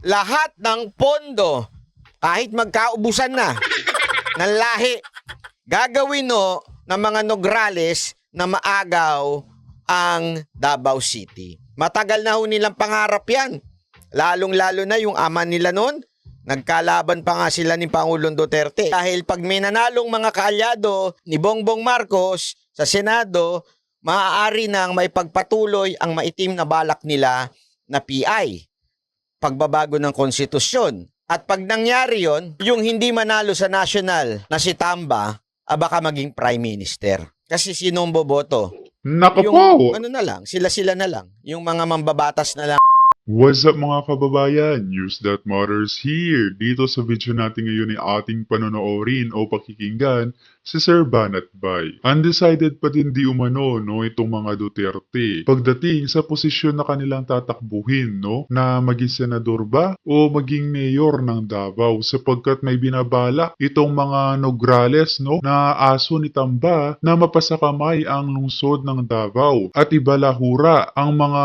Lahat ng pondo, kahit magkaubusan na ng lahi, gagawin no ng mga Nograles na maagaw ang Davao City. Matagal na ho nilang pangarap yan. Lalong-lalo na yung ama nila noon, nagkalaban pa nga sila ni Pangulong Duterte. Dahil pag may nanalong mga kaalyado ni Bongbong Marcos sa Senado, maaari nang may pagpatuloy ang maitim na balak nila na PI, pagbabago ng konstitusyon. At pag nangyari yon, yung hindi manalo sa national na si Tamba, baka maging prime minister. Kasi sinong boboto? Nako Yung po! ano na lang, sila-sila na lang. Yung mga mambabatas na lang. What's up mga kababayan? News that matters here. Dito sa video natin ngayon ay ating panonoorin o pakikinggan si Sir Banat Bay. Undecided pa din di umano itong mga Duterte pagdating sa posisyon na kanilang tatakbuhin na maging senador ba o maging mayor ng Davao sapagkat may binabalak itong mga Nograles na aso ni Tamba na mapasakamay ang lungsod ng Davao at ibalahura ang mga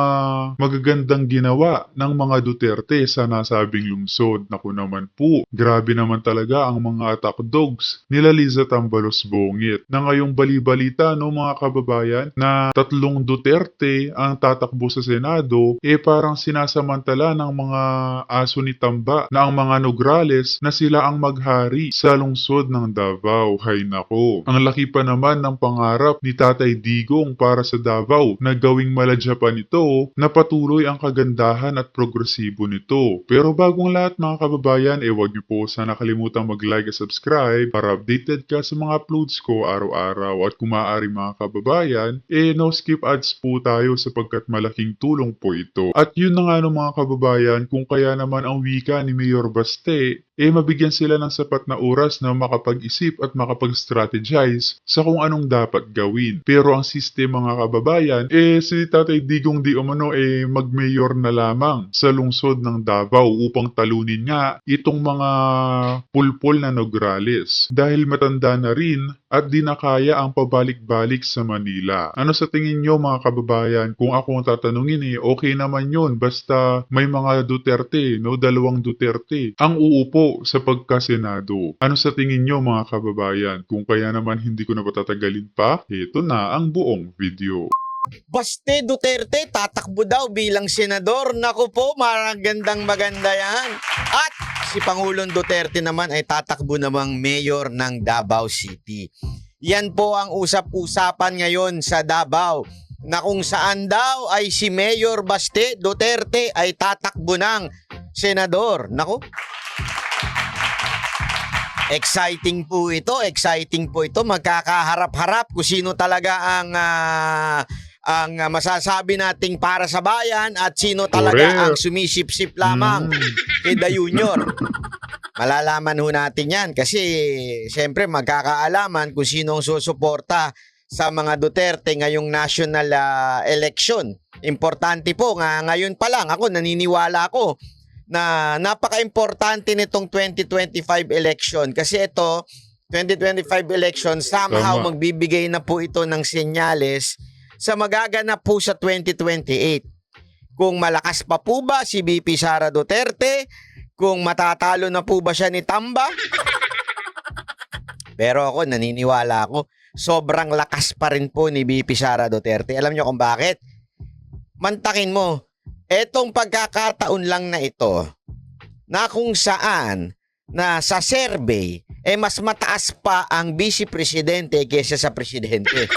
magagandang ginawa ng mga Duterte sa nasabing lungsod. Naku naman po, grabe naman talaga ang mga attack dogs nila Liza Tambalos Bongit. Na ngayong bali-balita mga kababayan na 3 Duterte ang tatakbo sa Senado, parang sinasamantala ng mga aso ni Tamba na ang mga Nograles na sila ang maghari sa lungsod ng Davao. Hay nako, ang laki pa naman ng pangarap ni Tatay Digong para sa Davao na gawing maladyapan ito na patuloy ang kagandahan at progresibo nito. Pero bagong lahat mga kababayan, huwag niyo po sana kalimutang mag-like at subscribe para updated ka sa mga uploads ko araw-araw. At kung maaari mga kababayan, no skip ads po tayo sapagkat malaking tulong po ito. At yun na nga mga kababayan, kung kaya naman ang wika ni Mayor Baste, mabigyan sila ng sapat na oras na makapag-isip at makapag-strategize sa kung anong dapat gawin. Pero ang system mga kababayan, si Tatay Digong di umano mag-mayor na lamang sa lungsod ng Davao upang talunin nga itong mga pulpol na Nograles. Dahil matanda na rin at di na kaya ang pabalik-balik sa Manila. Ano sa tingin nyo mga kababayan? Kung ako ang tatanungin okay naman yun basta may mga Duterte, 2 Duterte ang uupo sa pagkasenado. Ano sa tingin nyo mga kababayan? Kung kaya naman hindi ko na patatagalin pa, ito na ang buong video. Baste Duterte, tatakbo daw bilang senador. Naku po, maganda yan. At si Pangulong Duterte naman ay tatakbo namang mayor ng Davao City. Yan po ang usap-usapan ngayon sa Davao, na kung saan daw ay si Mayor Baste Duterte ay tatakbo ng senador. Naku, exciting po ito. Magkakaharap-harap kung sino talaga ang masasabi nating para sa bayan at sino talaga ang sumisip-sip lamang kay The Junior. Malalaman ho natin yan kasi siyempre magkakaalaman kung sino ang susuporta sa mga Duterte ngayong national election. Importante po nga ngayon pa lang ako naniniwala ako na napaka-importante nitong 2025 election kasi ito 2025 election somehow magbibigay na po ito ng senyales sa magaganap po sa 2028. Kung malakas pa po ba si VP Sara Duterte, kung matatalo na po ba siya ni Tamba. Pero ako naniniwala ako sobrang lakas pa rin po ni VP Sara Duterte. Alam niyo kung bakit? Mantakin mo, etong pagkakataon lang na ito na kung saan na sa survey mas mataas pa ang vice presidente kaysa sa presidente.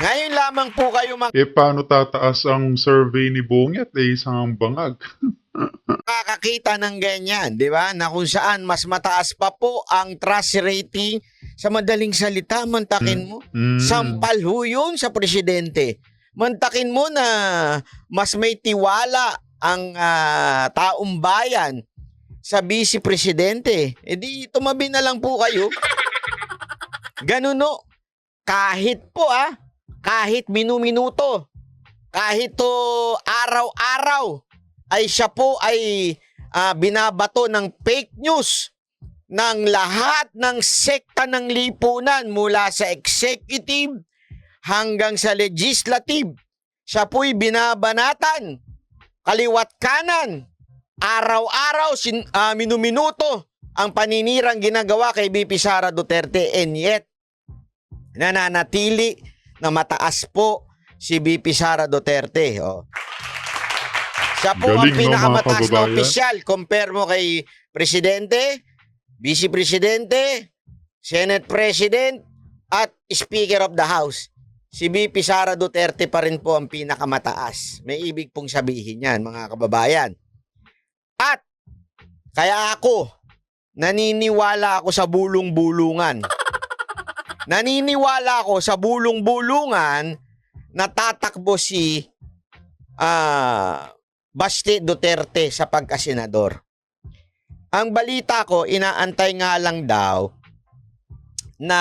Ngayon lamang po kayo paano tataas ang survey ni Bongit? Isang bangag. makakakita ng ganyan, di ba? Na kung saan mas mataas pa po ang trust rating sa madaling salita, mantakin mo. Sampal ho yun sa presidente. Mantakin mo na mas may tiwala ang taong bayan sa vice presidente. Di tumabi na lang po kayo. Ganun no. Kahit po kahit minuminuto, kahit araw-araw ay siya po ay binabato ng fake news ng lahat ng sekta ng lipunan mula sa executive hanggang sa legislative. Siya po'y binabanatan kaliwat kanan, araw-araw, minuminuto ang paninirang ginagawa kay VP Sara Duterte, and yet, nananatili na mataas po si VP Sara Duterte. Oh. Siya po ang Galing, no, pinakamataas mga na kababayan? opisyal. Compare mo kay Presidente, Vice Presidente, Senate President, at Speaker of the House. Si VP Sara Duterte pa rin po ang pinakamataas. May ibig pong sabihin yan, mga kababayan. At kaya naniniwala ako sa bulong-bulungan. Naniniwala ako sa bulong-bulungan na tatakbo si Baste Duterte sa pagkasenador. Ang balita ko, inaantay nga lang daw na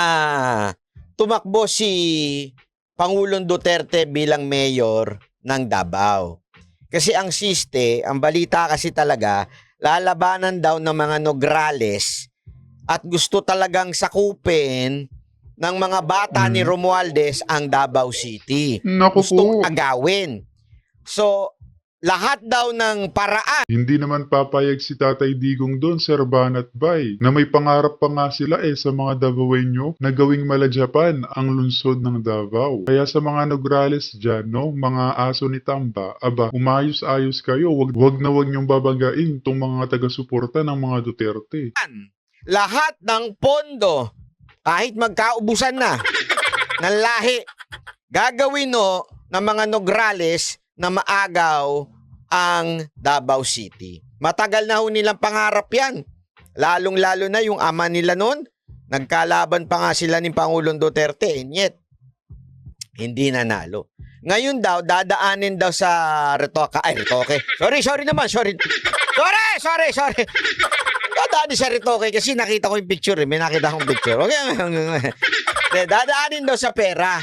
tumakbo si Pangulong Duterte bilang mayor ng Davao. Kasi ang balita kasi talaga, lalabanan daw ng mga Nograles at gusto talagang sakupin ng mga bata ni Romualdez ang Davao City. Naku Gustong po. agawin. So, lahat daw ng paraan. Hindi naman papayag si Tatay Digong doon, Sir Banat Bay, na may pangarap pa nga sila sa mga Davaoenyo na gawing mala Japan ang lungsod ng Davao. Kaya sa mga Nograles dyan, no, mga aso ni Tamba, umayos-ayos kayo, wag niyong babanggain itong mga taga-suporta ng mga Duterte. Lahat ng pondo, kahit magkaubusan na ng lahi, gagawin ng mga Nograles na maagaw ang Davao City. Matagal na nilang pangarap yan. Lalong-lalo na yung ama nila noon, nagkalaban pa nga sila ni Pangulong Duterte, and yet, hindi nanalo. Ngayon daw, dadaanin daw sa Retoque. Sorry. Dadaanin sa Retoque kasi nakita ko yung picture. May nakita akong picture. Okay. Dadaanin daw sa pera.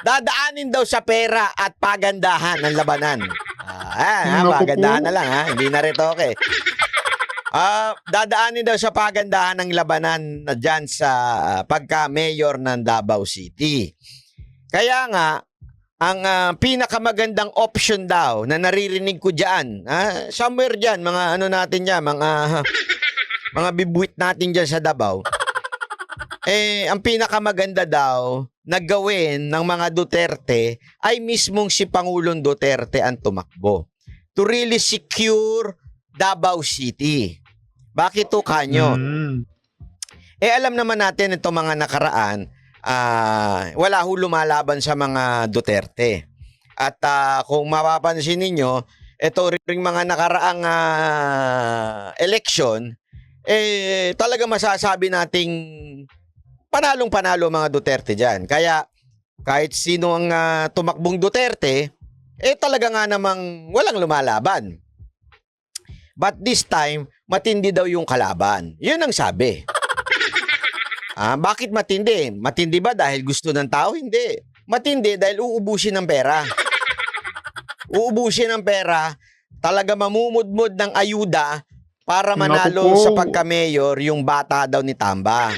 Dadaanin daw sa pera at pagandahan ng labanan. Pagandahan na lang, hindi na Retoque. Dadaanin daw sa pagandahan ng labanan na dyan sa pagka-mayor ng Davao City. Kaya nga, ang pinakamagandang option daw na naririnig ko dyan, somewhere dyan, mga natin dyan, mga bibuit natin dyan sa Davao, ang pinakamaganda daw na gawin ng mga Duterte ay mismong si Pangulong Duterte ang tumakbo to really secure Davao City. Bakit to kanyo? Alam naman natin itong mga nakaraan, wala lumalaban sa mga Duterte. At kung mapapansin ninyo, ito ring mga nakaraang election, talaga masasabi nating panalong-panalo mga Duterte dyan. Kaya kahit sino ang tumakbong Duterte, talaga nga namang walang lumalaban. But this time, matindi daw yung kalaban. Yun ang sabi. Bakit matindi? Matindi ba dahil gusto ng tao? Hindi. Matindi dahil uubusin ng pera. Uubusin ng pera, talaga mamumudmod ng ayuda para manalo sa pagka-mayor yung bata daw ni Tamba.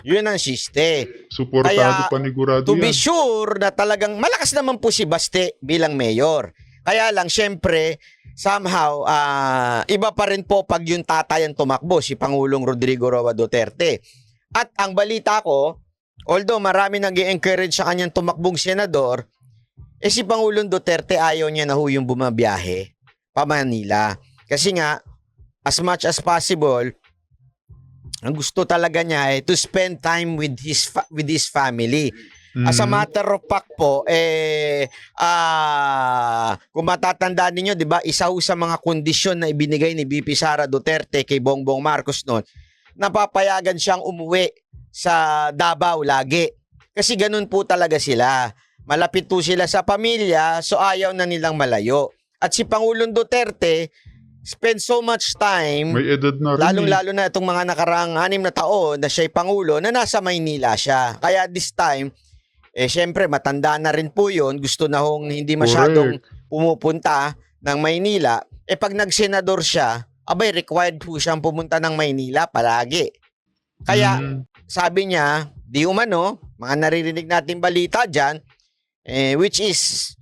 Yun ang siste. Suportado, panigurado to yan. be sure na talagang malakas naman po si Baste bilang mayor. Kaya lang, syempre, somehow, iba pa rin po pag yung tatay ang tumakbo, si Pangulong Rodrigo Roa Duterte. At ang balita ko, although marami nag-i-encourage sa kanyang tumakbong senador, si Pangulong Duterte ayaw niya na yung bumabiyahe pa Manila. Kasi nga, as much as possible, ang gusto talaga niya to spend time with his family. As a matter of fact po, kung matatandaan niyo, 'di ba, isa sa mga kondisyon na ibinigay ni VP Sara Duterte kay Bongbong Marcos noon, napapayagan siyang umuwi sa Davao lagi. Kasi ganun po talaga sila. Malapit po sila sa pamilya, so ayaw na nilang malayo. At si Pangulong Duterte spend so much time, may edad na rin. lalong-lalo na itong mga nakaraang 6 na taon na siya'y Pangulo, na nasa Maynila siya. Kaya this time, syempre matanda na rin po yun. Gusto na hong hindi masyadong pumupunta ng Maynila. Pag nagsenador siya, required po siyang pumunta ng Maynila palagi. Kaya, sabi niya, di umano, mga naririnig natin balita dyan, which is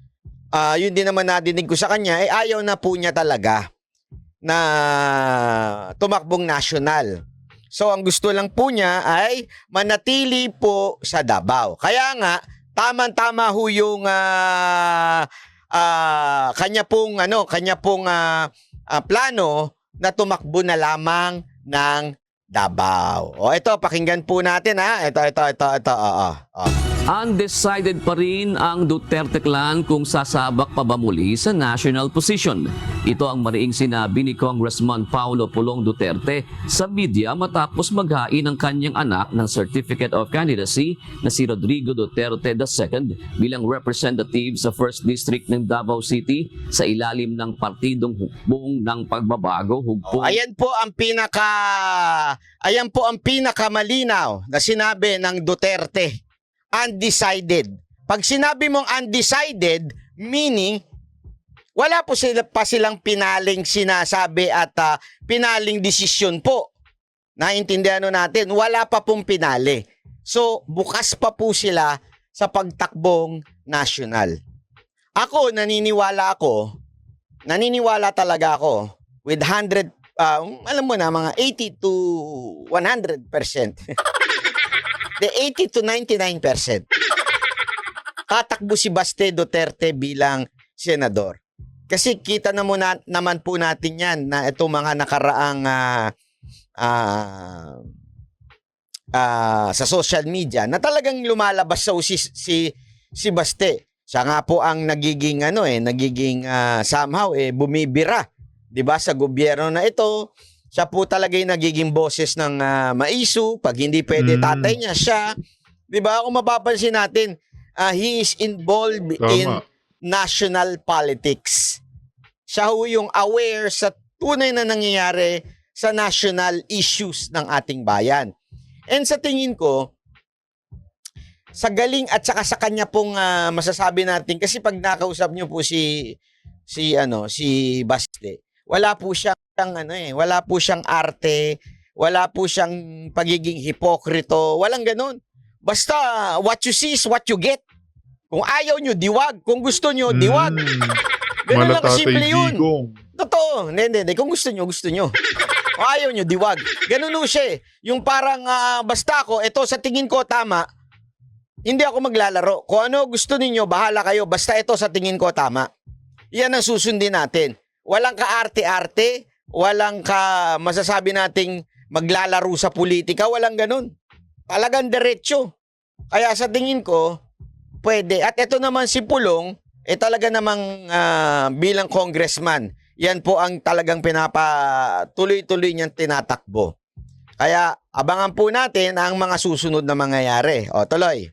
yun din naman nadinig ko sa kanya, ayaw na po niya talaga na tumakbong national. So ang gusto lang po niya ay manatili po sa Davao. Kaya nga, tama-tama ho yung kanya pong plano na tumakbo na lamang ng Davao. O ito, pakinggan po natin ha. Ito. Undecided pa rin ang Duterte clan kung sasabak pa ba muli sa national position. Ito ang mariing sinabi ni Congressman Paulo Pulong Duterte sa media matapos maghain ang kanyang anak ng Certificate of Candidacy na si Rodrigo Duterte II bilang representative sa 1st District ng Davao City sa ilalim ng partidong hukbong ng pagbabago. Ayan po ang pinakamalinaw na sinabi ng Duterte. Undecided. Pag sinabi mong undecided, meaning wala po pa silang pinaling sinasabi at pinaling desisyon po. Naintindihan natin, wala pa pong pinali. So, bukas pa po sila sa pagtakbong national. Ako, naniniwala talaga ako with 100, alam mo na, mga 80 to 100%. The 80 to 99%. Tatakbo si Baste Duterte bilang senador. Kasi kita na naman po natin yan na itong mga nakaraang sa social media na talagang lumalabas sa si Baste. Siya nga po ang nagiging somehow bumibira, 'di ba, sa gobyerno na ito. Siya po talaga yung nagiging boses ng maisu. Pag hindi pwede tatay niya, siya. 'Di ba? Kung mapapansin natin, he is involved in national politics. Siya ho yung aware sa tunay na nangyayari sa national issues ng ating bayan. And sa tingin ko, sa galing at saka sa kanya pong masasabi natin, kasi pag nakausap niyo po si Baste, wala po siyang arte, wala po siyang pagiging hipokrito, walang ganun. Basta what you see is what you get. Kung ayaw nyo, diwag. Kung gusto nyo, diwag. Ganun lang kasimple yun. Totoo. Hindi. Kung gusto nyo, gusto nyo. Kung ayaw nyo, diwag. Ganun o siya. Yung parang basta ako, ito sa tingin ko tama, hindi ako maglalaro. Kung ano gusto ninyo, bahala kayo. Basta ito sa tingin ko tama. Yan ang susundin natin. Walang ka-arte-arte, walang ka masasabi nating maglalaro sa politika, walang ganun. Talagang diretso. Kaya sa tingin ko, pwede. At ito naman si Pulong, talaga namang bilang congressman, yan po ang talagang pinapatuloy-tuloy niyang tinatakbo. Kaya abangan po natin ang mga susunod na mangyayari. O, tuloy.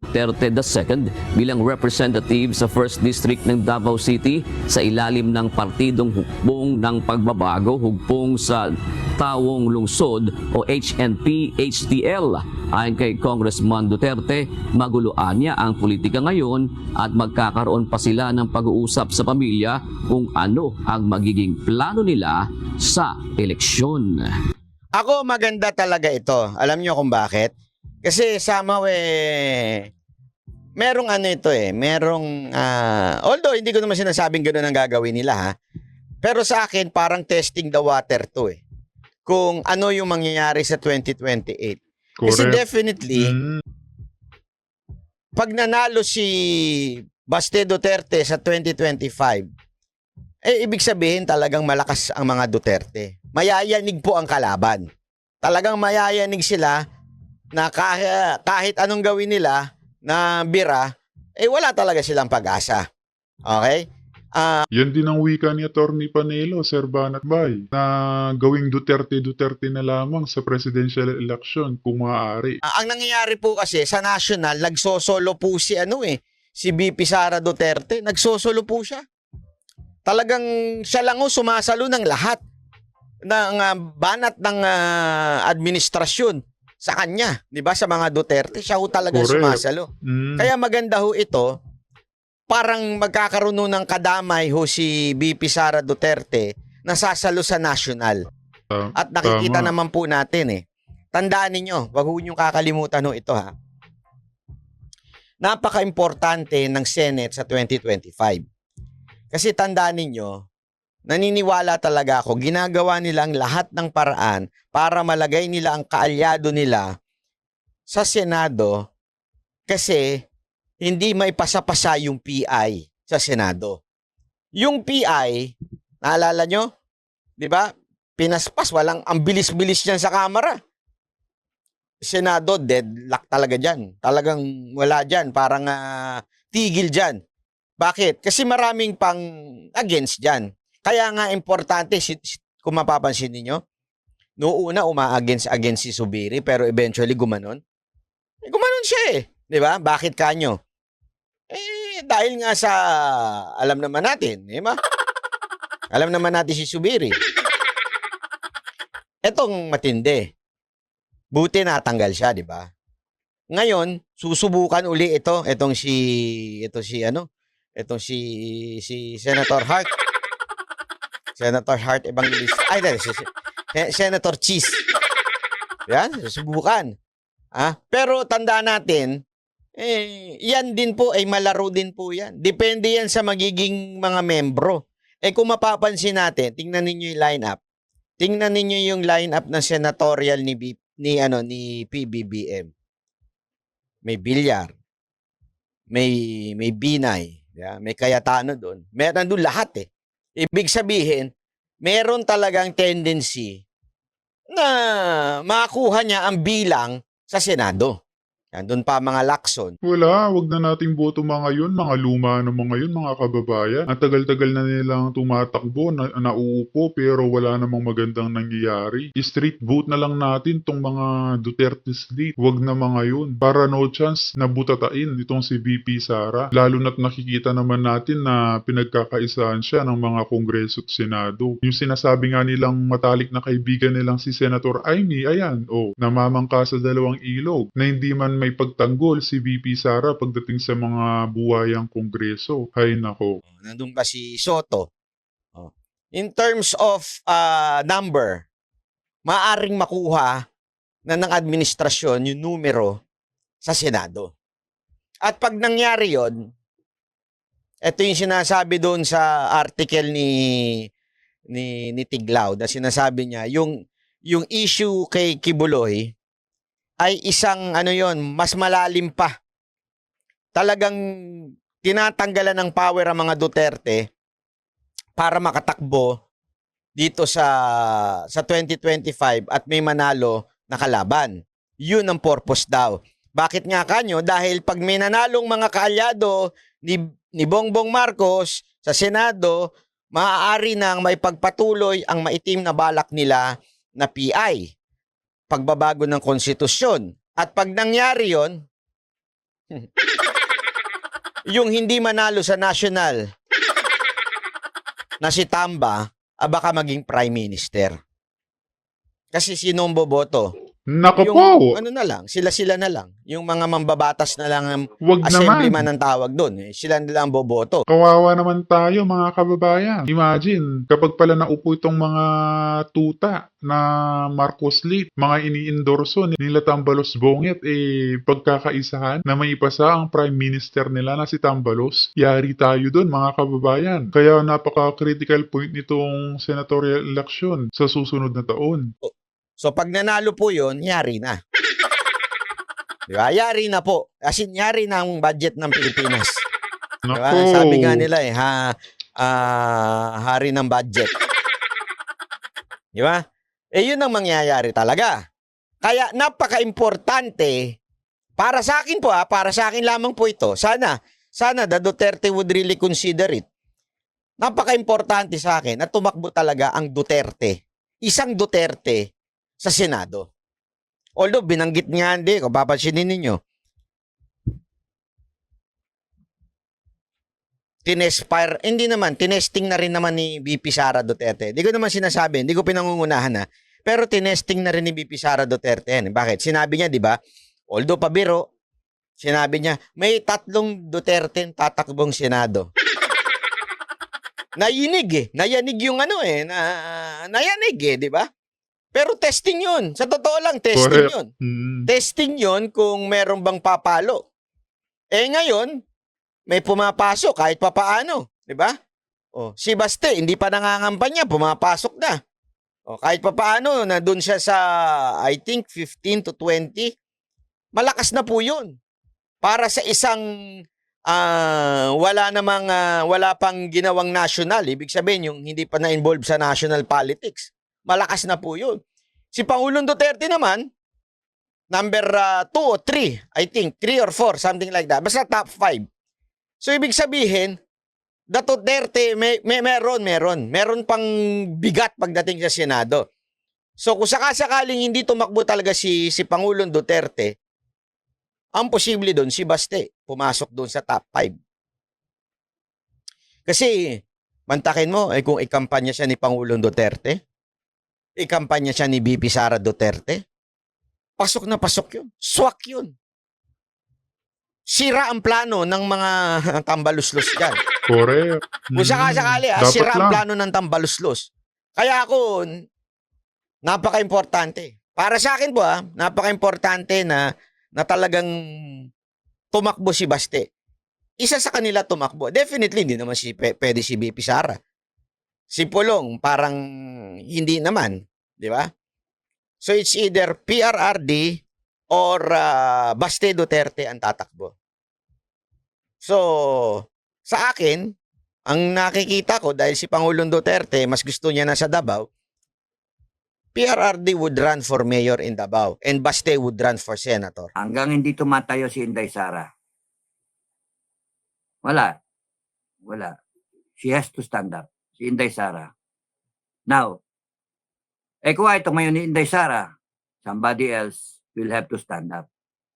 Duterte II bilang representative sa 1st District ng Davao City sa ilalim ng partidong hukbong ng pagbabago, hugpong sa Tawong Lungsod o HNP-HTL. Ayon kay Congressman Duterte, maguluan niya ang politika ngayon at magkakaroon pa sila ng pag-uusap sa pamilya kung ano ang magiging plano nila sa eleksyon. Ako, maganda talaga ito. Alam niyo kung bakit? Kasi somehow merong although hindi ko naman sinasabing gano'n ang gagawin nila ha. Pero sa akin parang testing the water to kung ano yung mangyayari sa 2028. Correct. Kasi definitely pag nanalo si Baste Duterte sa 2025, ibig sabihin talagang malakas ang mga Duterte. Mayayanig po ang kalaban. Talagang mayayanig sila na kahit anong gawin nila na bira, wala talaga silang pag-asa. Okay? Yan din ang wika ni Atty. Panelo, Sir Banat Bay, na gawing Duterte na lamang sa presidential election kung maaari. Ang nangyayari po kasi sa national, nagsosolo po si VP Sara Duterte, nagsosolo po siya. Talagang siya lang sumasalo ng lahat ng banat ng administrasyon sa kanya, 'di ba? Sa mga Duterte, siya ho talaga sumasalo. Kaya maganda ho ito, parang magkakaroon ng kadamay ho si VP Sara Duterte na sasalo sa national. At nakikita naman po natin Tandaan ninyo, wag ho niyong kakalimutan ho ito Napaka-importante ng Senate sa 2025. Kasi tandaan ninyo, naniniwala talaga ako, ginagawa nilang lahat ng paraan para malagay nila ang kaalyado nila sa Senado kasi hindi may pasapasa yung PI sa Senado. Yung PI, naalala nyo? Di ba? Pinaspas, ang bilis-bilis niyan sa Kamara. Senado, deadlock talaga dyan. Talagang wala dyan. Parang tigil dyan. Bakit? Kasi maraming pang against dyan. Kaya nga importante, kung mapapansin ninyo, noong una uma-against si Zubiri, pero eventually gumanon. Gumanon siya eh. Di ba? Bakit kanyo? Dahil nga sa, alam naman natin, di ba? Alam naman natin si Zubiri. Etong matindi. Buti natanggal siya, di ba? Ngayon, susubukan uli itong si Senator Hart. Senator Hart Evangelista. Senator Cheese. Yan, susubukan. Pero tandaan natin, yan din po ay malaro din po yan. Depende yan sa magiging mga membro. Kung mapapansin natin, tingnan ninyo yung lineup. Tingnan ninyo yung lineup ng senatorial ni PBBM. May Bilyar, may Binay, may Cayetano doon. Meron doon lahat eh. Ibig sabihin, meron talagang tendency na makuha niya ang bilang sa Senado. Doon pa mga Lacson. Wala, wag na nating boto mga yun, mga luma na mga yun, mga kababayan. Ang tagal-tagal na nilang tumatakbo, nauupo, pero wala namang magandang nangyayari. Street vote na lang natin tong mga Duterte slate. Wag na mga yun. Para no chance na butatain itong si VP Sara. Lalo na't nakikita naman natin na pinagkakaisahan siya ng mga Kongreso at Senado. Yung sinasabi nga nilang matalik na kaibigan nilang si Senator Amy, ayan, namamangka sa dalawang ilog na hindi man may pagtanggol si VP Sara pagdating sa mga buwayang kongreso. Hay nako. Nandun pa si Soto. In terms of number, maaring makuha na ng administrasyon yung numero sa Senado. At pag nangyari yon, ito yung sinasabi doon sa article ni Tiglao na sinasabi niya, yung issue kay Kibuloy ay isang mas malalim pa. Talagang tinatanggalan ng power ang mga Duterte para makatakbo dito sa 2025 at may manalo na kalaban. Yun ang purpose daw. Bakit nga kanyo? Dahil pag may nanalong mga kaalyado ni Bongbong Marcos sa Senado, maaari nang may pagpatuloy ang maitim na balak nila na PI. Pagbabago ng konstitusyon. At pag nangyari yon, yung hindi manalo sa national na si Tamba, baka maging prime minister. Kasi sinong boboto? Nako Yung po! na lang, sila na lang. Yung mga mambabatas na lang ang Wag assemblyman naman. ang tawag doon. Sila na lang boboto. Kawawa naman tayo mga kababayan. Imagine, kapag pala naupo itong mga tuta na Marcos Late, mga ini-endorso nila Tambalos Bonget, pagkakaisahan na may ipasa ang prime minister nila na si Tambalos, yari tayo doon mga kababayan. Kaya napaka-critical point nitong senatorial election sa susunod na taon. So pag nanalo po yun, yari na. Di ba? Yari na po. As in, yari na ang budget ng Pilipinas. Di ba? Nako! Sabi nga nila hari ng budget. Di ba? Yun ang mangyayari talaga. Kaya napaka-importante, para sa akin po para sa akin lamang po ito, sana the Duterte would really consider it. Napaka-importante sa akin na tumakbo talaga ang Duterte. Isang Duterte sa Senado. Although binanggit nga kung papansinin ninyo, tinesting na rin naman ni VP Sara Duterte. Hindi ko naman sinasabi, hindi ko pinangungunahan pero tinesting na rin ni VP Sara Duterte. Bakit? Sinabi niya, di ba? Although pabiro, sinabi niya, may 3 Duterte tatakbong Senado. Nayanig yung nayanig di ba? Pero testing yun. Sa totoo lang, testing yun. Testing yun kung meron bang papalo. Ngayon, may pumapasok kahit papaano. Di ba? Si Baste, hindi pa nangangampanya, pumapasok na. Kahit papaano, na doon siya sa, I think, 15 to 20. Malakas na po yun. Para sa isang wala pang ginawang national. Ibig sabihin, yung hindi pa na-involve sa national politics. Malakas na po yun. Si Pangulong Duterte naman, number 2 o 3, I think, 3 or 4, something like that. Basta top 5. So, ibig sabihin, Duterte, meron pang bigat pagdating sa Senado. So, kung sakasakaling hindi tumakbo talaga si Pangulong Duterte, ang posible doon, si Baste, pumasok doon sa top 5. Kasi, mantakin mo, kung ikampanya siya ni Pangulong Duterte, ikampanya siya ni BP Sara Duterte, pasok na pasok yun. Swak yun. Sira ang plano ng mga tambaluslos dyan. Correct. Kung sakasakali, Dapat sira ang lang. plano ng tambaluslos. Kaya ako, napaka-importante. Para sa akin po, napaka-importante na talagang tumakbo si Baste. Isa sa kanila tumakbo. Definitely, hindi naman pwede si BP Sara. Si Pulong, parang hindi naman. Di ba? So, it's either PRRD or Baste Duterte ang tatakbo. So, sa akin, ang nakikita ko dahil si Pangulong Duterte, mas gusto niya na sa Davao, PRRD would run for mayor in Davao and Baste would run for senator. Hanggang hindi tumatayo si Inday Sara. Wala. She has to stand up. Si Inday Sara. Now, kung ay tumayo ni Inday Sara, somebody else will have to stand up.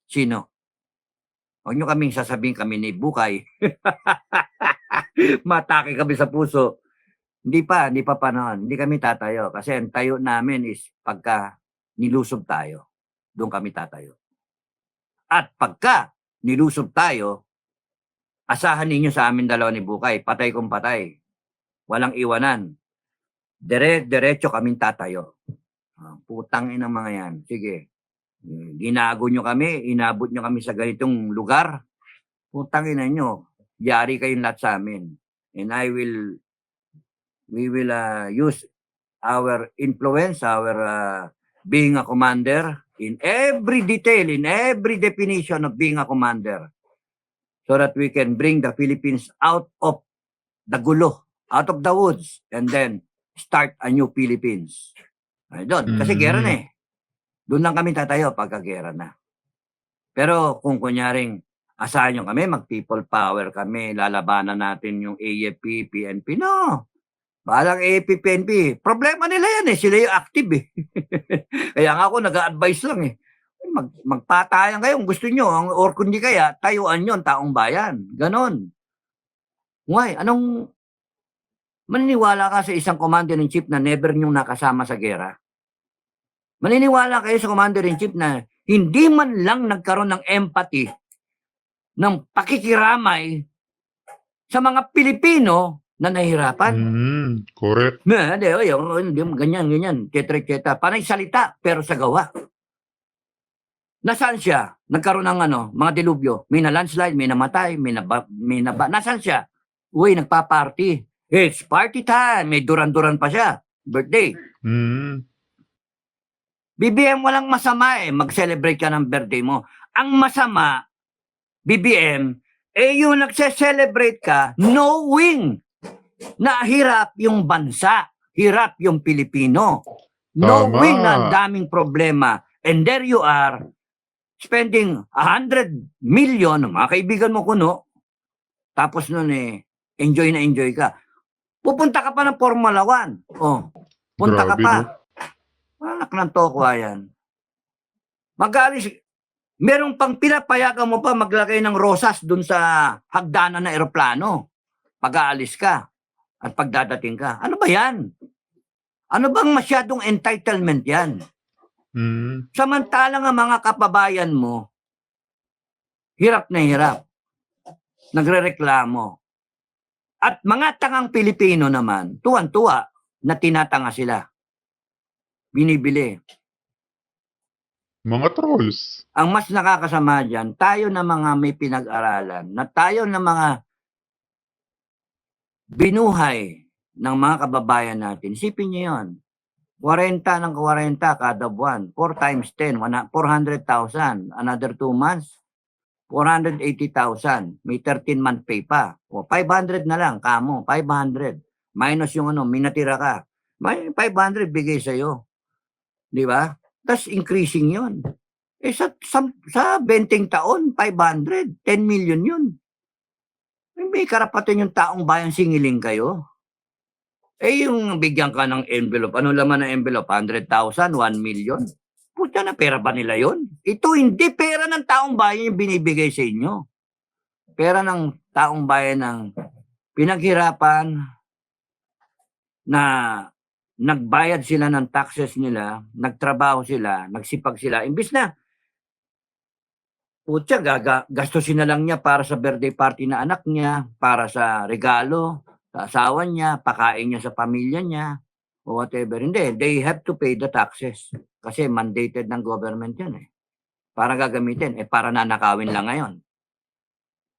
Sino? Huwag nyo kaming sasabihin kami ni Bukay. Matake kami sa puso. Hindi pa panahon. Hindi kami tatayo. Kasi ang tayo namin is pagka nilusob tayo. Doon kami tatayo. At pagka nilusob tayo, asahan ninyo sa amin dalawa ni Bukay. Patay kung patay. Walang iwanan. Diretso kaming tatayo. Putang inang mga yan. Sige. Ginago nyo kami, inabot nyo kami sa ganitong lugar. Putang ina nyo. Yari kayong lahat sa amin. And we will use our influence, our being a commander in every detail, in every definition of being a commander, so that we can bring the Philippines out of the gulo, out of the woods, and then start a new Philippines. Ay, doon. Kasi gera na eh. Doon lang kami tatayo pagka-gera na. Pero kung kunyaring asahan nyo kami, mag-people power kami, lalabanan natin yung AFP, PNP, no. Balang AFP, PNP. Problema nila yan eh. Sila yung active eh. Kaya nga ako nag-a-advise lang eh. Magpatayan kayo kung gusto nyo. Or kundi kaya, tayuan nyo ang taong bayan. Ganon. Why? Maniniwala ka sa isang commander-in-chief na never nyong nakasama sa gera? Maniniwala kayo sa commander-in-chief na hindi man lang nagkaroon ng empathy, ng pakikiramay sa mga Pilipino na nahihirapan? Correct. Hindi, ganyan. Tetra-tetra. Panay salita, pero sa gawa. Nasaan siya? Nagkaroon ng mga dilubyo. May na landslide, may namatay, may naba. Nasaan siya? Uy, nagpa-party. It's party time. May duran-duran pa siya. Birthday. BBM walang masama eh. Mag-celebrate ka ng birthday mo. Ang masama, BBM, yung nagse-celebrate ka knowing na hirap yung bansa. Hirap yung Pilipino. Knowing na ang daming problema. And there you are, spending 100 million, mga kaibigan mo kuno, tapos nun enjoy na enjoy ka. Pupunta ka pa ng Formula 1. Punta ka Grabe, pa. no? Anak ng tokwa yan. Mag-alis, merong pang pinapayagan mo pa maglagay ng rosas dun sa hagdanan na eroplano. Pag-aalis ka at pagdadating ka. Ano ba yan? Ano bang masyadong entitlement yan? Samantalang ang mga kababayan mo, hirap na hirap. Nagrereklamo. At mga tangang Pilipino naman, tuwan-tuwa na tinatanga sila. Binibili. Mga trolls. Ang mas nakakasama dyan, tayo na mga may pinag-aralan, na tayo na mga binuhay ng mga kababayan natin. Isipin niyo yun. 40 ng 40 kada buwan. 4 times 10, 400,000. Another 2 months, 480,000. May 13-month pay pa. O, 500 na lang, kamo. 500. Minus yung minatira ka. May 500 bigay sa'yo. Di ba? Tapos increasing yun. Eh sa 20 taon, 500. 10 million yun. May karapatan yung taong bayan singiling kayo. Eh yung bigyan ka ng envelope, ano laman ng envelope? 100,000, 1 million. Puta na, pera ba nila yon? Ito hindi pera ng taong bayan yung binibigay sa inyo. Pera ng taong bayan ng pinaghirapan na nagbayad sila ng taxes nila, nagtrabaho sila, nagsipag sila. Imbis na, putya, gastusin na lang niya para sa birthday party na anak niya, para sa regalo, sa asawa niya, pakain niya sa pamilya niya, o whatever. Hindi, they have to pay the taxes. Kasi mandated ng government yan eh. Para gagamitin, para nanakawin lang ngayon.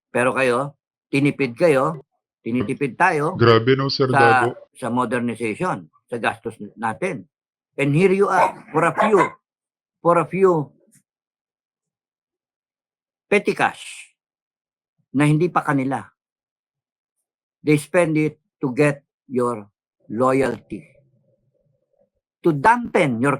Pero kayo, tinitipid tayo Grabe no, Sir Davo. sa modernization, sa gastos natin. And here you are, for a few petty cash na hindi pa kanila. They spend it to get your loyalty, to dampen your